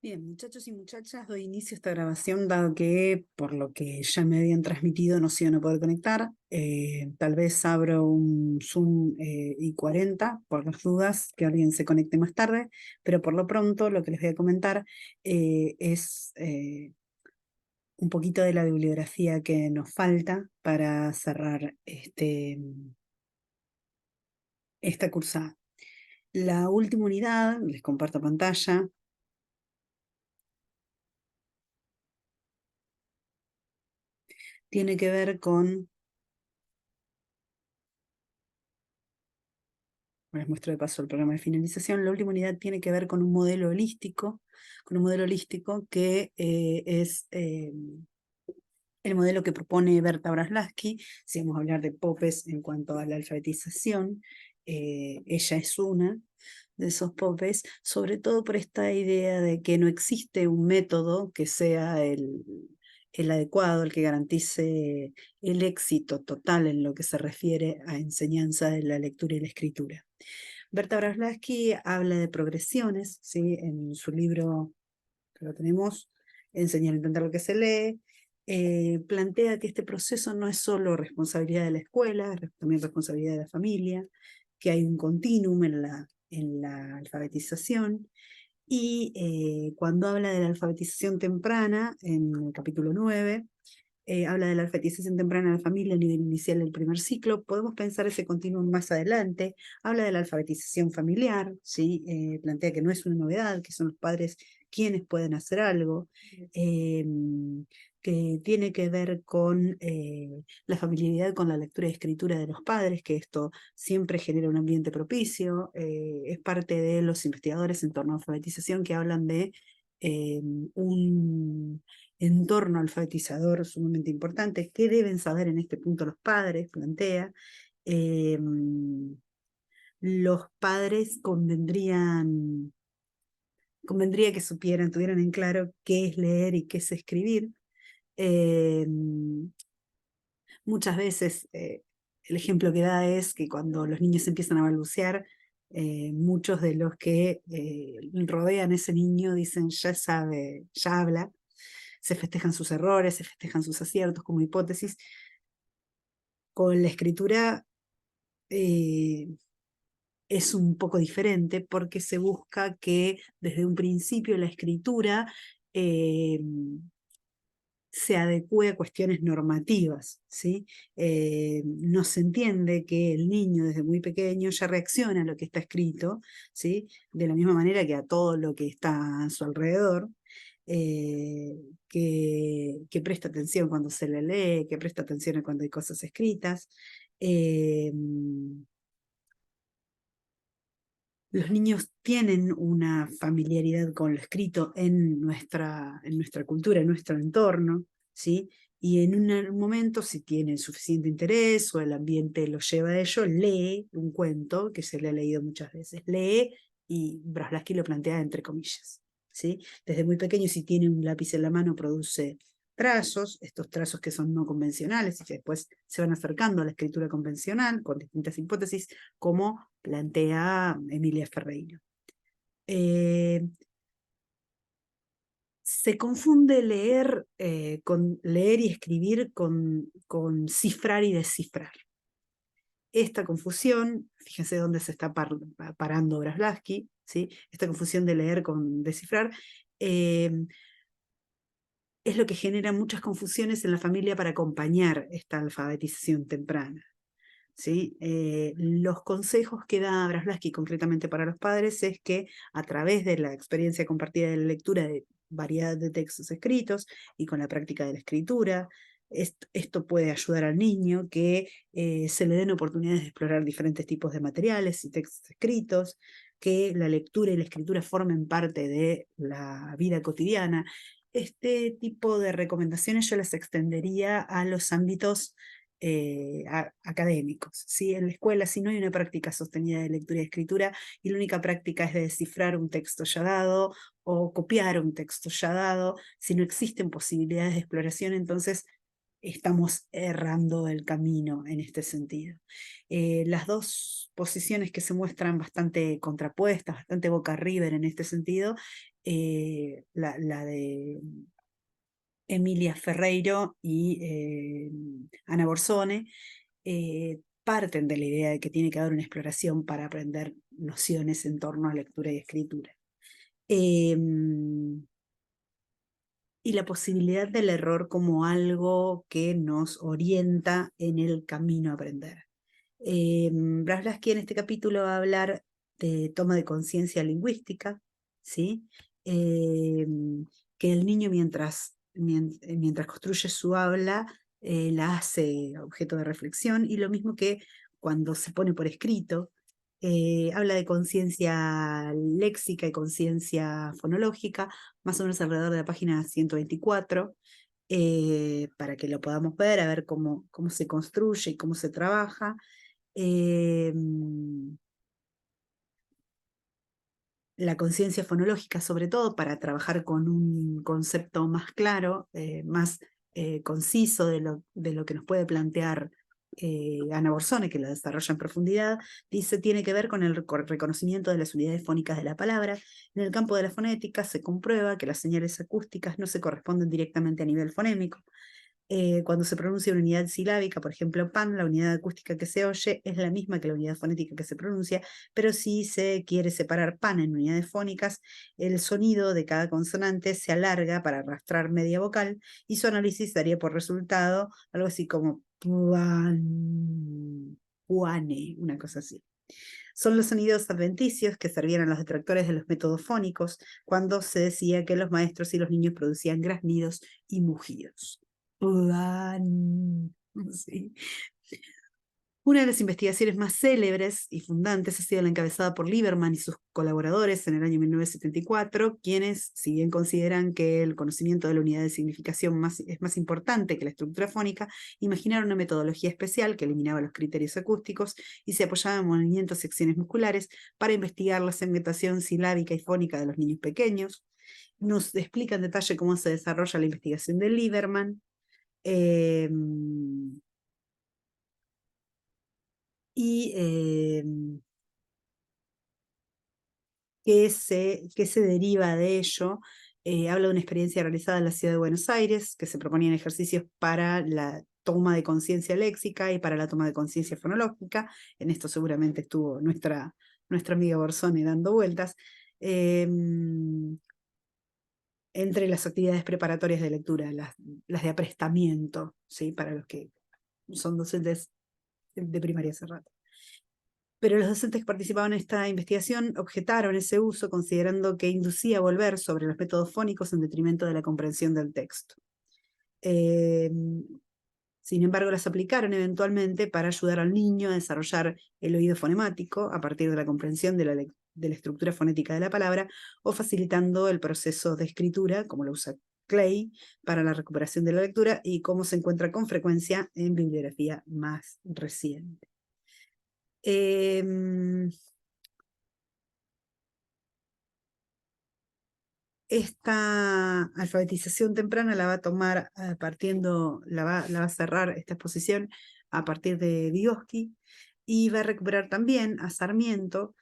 Bien, muchachos y muchachas, doy inicio a esta grabación dado que, por lo que ya me habían transmitido, no se iban a poder conectar. Tal vez abro un Zoom I40 por las dudas que alguien se conecte más tarde, pero por lo pronto lo que les voy a comentar es un poquito de la bibliografía que nos falta para cerrar esta cursada. La última unidad, les comparto pantalla. Tiene que ver con, les muestro de paso el programa de finalización. La última unidad tiene que ver con un modelo holístico, que es el modelo que propone Berta Braslavsky. Si vamos a hablar de popes en cuanto a la alfabetización, ella es una de esos popes, sobre todo por esta idea de que no existe un método que sea el adecuado, el que garantice el éxito total en lo que se refiere a enseñanza de la lectura y la escritura. Berta Braslavsky habla de progresiones, ¿sí? En su libro que lo tenemos, Enseñar a entender lo que se lee, plantea que este proceso no es solo responsabilidad de la escuela, es también responsabilidad de la familia, que hay un continuum en la alfabetización, y cuando habla de la alfabetización temprana, en el capítulo 9, habla de la alfabetización temprana de la familia a nivel inicial del primer ciclo. Podemos pensar ese continuum más adelante. Habla de la alfabetización familiar, ¿sí? Plantea que no es una novedad, que son los padres quienes pueden hacer algo, que tiene que ver con la familiaridad con la lectura y escritura de los padres, que esto siempre genera un ambiente propicio. Es parte de los investigadores en torno a alfabetización que hablan de un entorno alfabetizador sumamente importante. ¿Qué deben saber en este punto los padres? Plantea. Eh, los padres convendría que supieran, tuvieran en claro qué es leer y qué es escribir. Eh, Muchas veces el ejemplo que da es que cuando los niños empiezan a balbucear, muchos de los que rodean a ese niño dicen, ya sabe, ya habla, se festejan sus errores, se festejan sus aciertos como hipótesis. Con la escritura eh, es un poco diferente porque se busca que desde un principio la escritura eh, se adecue a cuestiones normativas, ¿sí? No se entiende que el niño desde muy pequeño ya reacciona a lo que está escrito, ¿sí? De la misma manera que a todo lo que está a su alrededor, que presta atención cuando se le lee, que presta atención cuando hay cosas escritas. Eh, los niños tienen una familiaridad con lo escrito en nuestra cultura, en nuestro entorno, ¿sí? Y en un momento, si tiene suficiente interés o el ambiente lo lleva a ello, lee un cuento que se le ha leído muchas veces. Lee, y Braslavsky lo plantea entre comillas, ¿sí? Desde muy pequeño, si tiene un lápiz en la mano, produce trazos, estos trazos que son no convencionales y que después se van acercando a la escritura convencional con distintas hipótesis, como plantea Emilia Ferreiro. Se confunde leer y escribir con cifrar y descifrar. Esta confusión, fíjense dónde se está parando Braslavsky, ¿sí? Esta confusión de leer con descifrar, eh, es lo que genera muchas confusiones en la familia para acompañar esta alfabetización temprana. ¿Sí? Los consejos que da Braslavsky concretamente para los padres es que a través de la experiencia compartida de la lectura de variedad de textos escritos y con la práctica de la escritura, esto puede ayudar al niño que se le den oportunidades de explorar diferentes tipos de materiales y textos escritos, que la lectura y la escritura formen parte de la vida cotidiana. Este tipo de recomendaciones yo las extendería a los ámbitos académicos, ¿sí? En la escuela, si no hay una práctica sostenida de lectura y escritura y la única práctica es de descifrar un texto ya dado o copiar un texto ya dado, si no existen posibilidades de exploración, entonces estamos errando el camino en este sentido. Las dos posiciones que se muestran bastante contrapuestas, bastante boca arriba en este sentido, la de Emilia Ferreiro y Ana Borzone, parten de la idea de que tiene que haber una exploración para aprender nociones en torno a lectura y escritura. Y la posibilidad del error como algo que nos orienta en el camino a aprender. Braslavsky en este capítulo va a hablar de toma de conciencia lingüística, ¿sí? Que el niño mientras construye su habla, la hace objeto de reflexión, y lo mismo que cuando se pone por escrito, habla de conciencia léxica y conciencia fonológica, más o menos alrededor de la página 124, para que lo podamos ver, a ver cómo se construye y cómo se trabaja. La conciencia fonológica, sobre todo, para trabajar con un concepto más claro, más conciso de lo que nos puede plantear Ana Borzone, que lo desarrolla en profundidad, dice, tiene que ver con el reconocimiento de las unidades fónicas de la palabra. En el campo de la fonética se comprueba que las señales acústicas no se corresponden directamente a nivel fonémico. Cuando se pronuncia una unidad silábica, por ejemplo, pan, la unidad acústica que se oye es la misma que la unidad fonética que se pronuncia, pero si se quiere separar pan en unidades fónicas, el sonido de cada consonante se alarga para arrastrar media vocal, y su análisis daría por resultado algo así como puan, puane, una cosa así. Son los sonidos adventicios que servían a los detractores de los métodos fónicos cuando se decía que los maestros y los niños producían graznidos y mugidos. Sí. Una de las investigaciones más célebres y fundantes ha sido la encabezada por Lieberman y sus colaboradores en el año 1974, quienes, si bien consideran que el conocimiento de la unidad de significación es más importante que la estructura fónica, imaginaron una metodología especial que eliminaba los criterios acústicos y se apoyaba en movimientos y acciones musculares para investigar la segmentación silábica y fónica de los niños pequeños. Nos explica en detalle cómo se desarrolla la investigación de Lieberman. ¿Qué se deriva de ello? Habla de una experiencia realizada en la ciudad de Buenos Aires, que se proponían ejercicios para la toma de conciencia léxica y para la toma de conciencia fonológica. En esto seguramente estuvo nuestra amiga Borzone dando vueltas. Entre las actividades preparatorias de lectura, las de aprestamiento, ¿sí? Para los que son docentes de primaria hace rato. Pero los docentes que participaban en esta investigación objetaron ese uso, considerando que inducía a volver sobre los métodos fónicos en detrimento de la comprensión del texto. Sin embargo, las aplicaron eventualmente para ayudar al niño a desarrollar el oído fonemático a partir de la comprensión de la estructura fonética de la palabra, o facilitando el proceso de escritura, como lo usa Clay, para la recuperación de la lectura, y como se encuentra con frecuencia en bibliografía más reciente. Esta alfabetización temprana la va a tomar la va a cerrar esta exposición a partir de Vygotsky, y va a recuperar también a Sarmiento,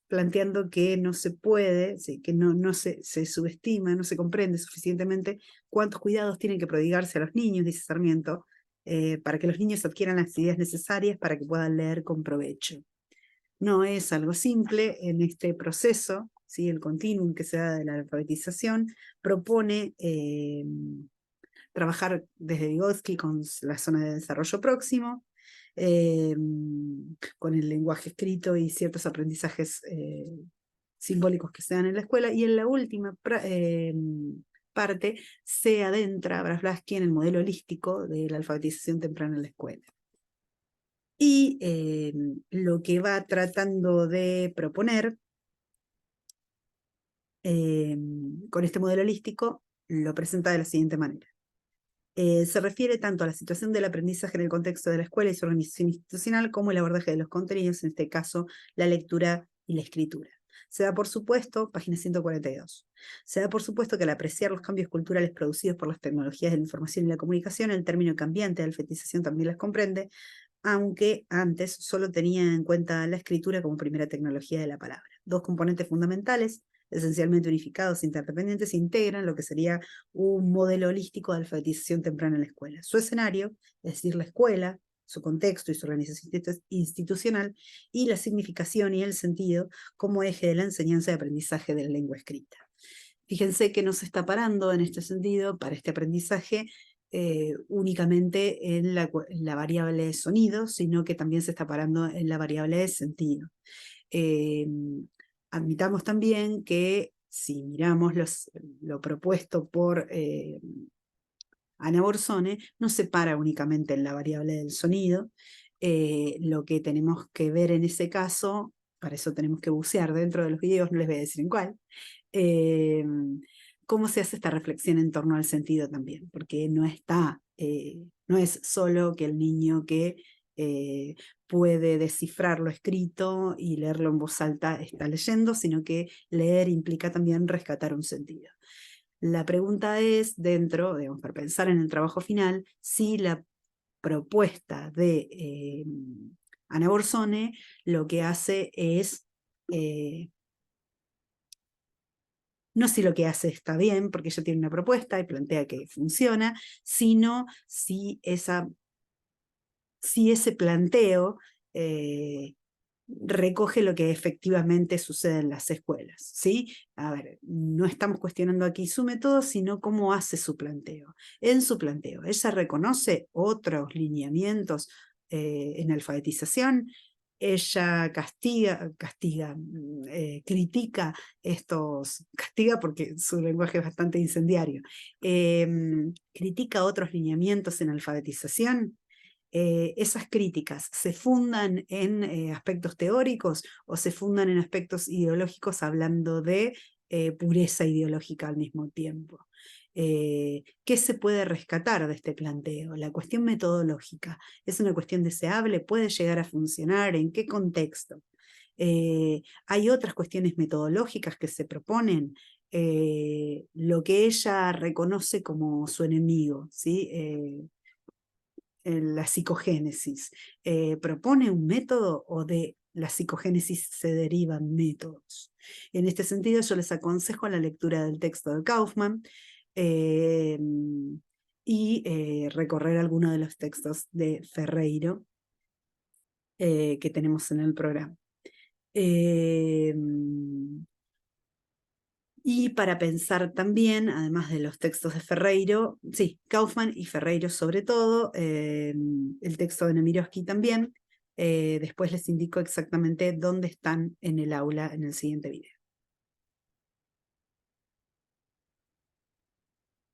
planteando que no se puede, que no se subestima, no se comprende suficientemente cuántos cuidados tienen que prodigarse a los niños, dice Sarmiento, para que los niños adquieran las ideas necesarias para que puedan leer con provecho. No es algo simple en este proceso, ¿sí? El continuum que se da de la alfabetización propone trabajar desde Vygotsky con la zona de desarrollo próximo, con el lenguaje escrito y ciertos aprendizajes simbólicos que se dan en la escuela, y en la última parte se adentra Braslavsky en el modelo holístico de la alfabetización temprana en la escuela. Y lo que va tratando de proponer con este modelo holístico lo presenta de la siguiente manera. Se refiere tanto a la situación del aprendizaje en el contexto de la escuela y su organización institucional, como el abordaje de los contenidos, en este caso la lectura y la escritura. Se da por supuesto, página 142, se da por supuesto que al apreciar los cambios culturales producidos por las tecnologías de la información y la comunicación, el término cambiante de alfabetización también las comprende, aunque antes solo tenía en cuenta la escritura como primera tecnología de la palabra. Dos componentes fundamentales, esencialmente unificados e interdependientes, integran lo que sería un modelo holístico de alfabetización temprana en la escuela. Su escenario, es decir, la escuela, su contexto y su organización institucional, y la significación y el sentido como eje de la enseñanza y aprendizaje de la lengua escrita. Fíjense que no se está parando en este sentido para este aprendizaje únicamente en la variable de sonido, sino que también se está parando en la variable de sentido. Admitamos también que si miramos lo propuesto por Ana Borsone, no se para únicamente en la variable del sonido. Lo que tenemos que ver en ese caso, para eso tenemos que bucear dentro de los videos, no les voy a decir en cuál, cómo se hace esta reflexión en torno al sentido también, porque no es solo que el niño que puede descifrar lo escrito y leerlo en voz alta está leyendo, sino que leer implica también rescatar un sentido. La pregunta es, dentro, digamos, para pensar en el trabajo final, si la propuesta de Ana Borsone lo que hace es no si lo que hace está bien, porque ella tiene una propuesta y plantea que funciona, sino si ese planteo recoge lo que efectivamente sucede en las escuelas, ¿sí? A ver, no estamos cuestionando aquí su método, sino cómo hace su planteo. En su planteo, ella reconoce otros lineamientos en alfabetización, ella critica castiga porque su lenguaje es bastante incendiario, critica otros lineamientos en alfabetización. Esas críticas se fundan en aspectos teóricos o se fundan en aspectos ideológicos hablando de pureza ideológica al mismo tiempo. ¿Qué se puede rescatar de este planteo? La cuestión metodológica. ¿Es una cuestión deseable? ¿Puede llegar a funcionar? ¿En qué contexto? Hay otras cuestiones metodológicas que se proponen. Lo que ella reconoce como su enemigo, ¿sí? La psicogénesis. ¿Propone un método o de la psicogénesis se derivan métodos? En este sentido, yo les aconsejo la lectura del texto de Kaufman y recorrer algunos de los textos de Ferreiro que tenemos en el programa. Y para pensar también, además de los textos de Ferreiro, sí, Kaufman y Ferreiro sobre todo, el texto de Nemirovsky también, después les indico exactamente dónde están en el aula en el siguiente video.